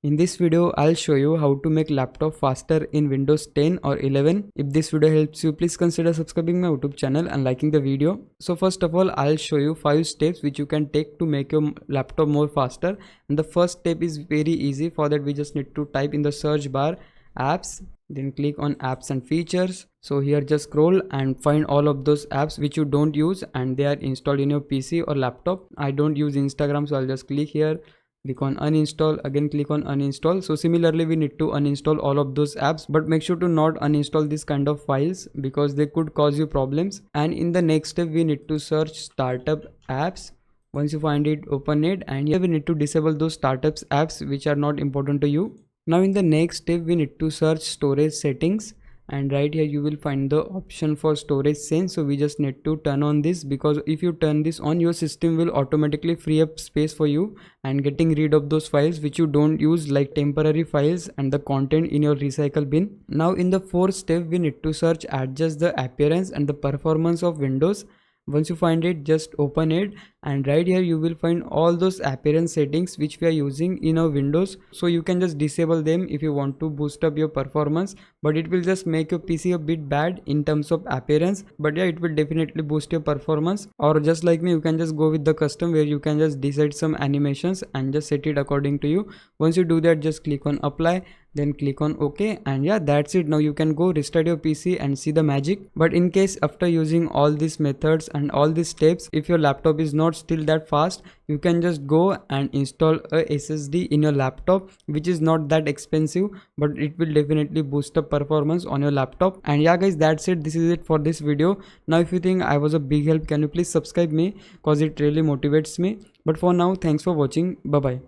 In this video, I'll show you how to make laptop faster in Windows 10 or 11. If this video helps you, please consider subscribing my YouTube channel and liking the video. So first of all, I'll show you 5 steps which you can take to make your laptop more faster. And the first step is very easy. For that, we just need to type in the search bar apps, then click on apps and features. So here just scroll and find all of those apps which you don't use and they are installed in your PC or laptop. I don't use Instagram, so I'll just click here. Click on uninstall, again click on uninstall. So similarly we need to uninstall all of those apps, but make sure to not uninstall this kind of files because they could cause you problems. And in the next step we need to search startup apps. Once you find it, open it, and here we need to disable those startups apps which are not important to you. Now in the next step we need to search storage settings, and right here you will find the option for storage sense. So we just need to turn on this, because if you turn this on, your system will automatically free up space for you and getting rid of those files which you don't use, like temporary files and the content in your recycle bin. Now in the fourth step we need to search adjust the appearance and the performance of Windows. Once you find it, just open it, and right here you will find all those appearance settings which we are using in our Windows. So you can just disable them if you want to boost up your performance, but it will just make your PC a bit bad in terms of appearance. But yeah, it will definitely boost your performance. Or just like me, you can just go with the custom where you can just decide some animations and just set it according to you. Once you do that, just click on apply, then click on OK, and yeah, that's it. Now you can go restart your PC and see the magic. But in case after using all these methods and all these steps, if your laptop is not still that fast, you can just go and install a SSD in your laptop, which is not that expensive, but it will definitely boost up performance on your laptop. And yeah guys, that's it. This is it for this video. Now if you think I was a big help, can you please subscribe me, cause it really motivates me. But for now, thanks for watching. Bye bye.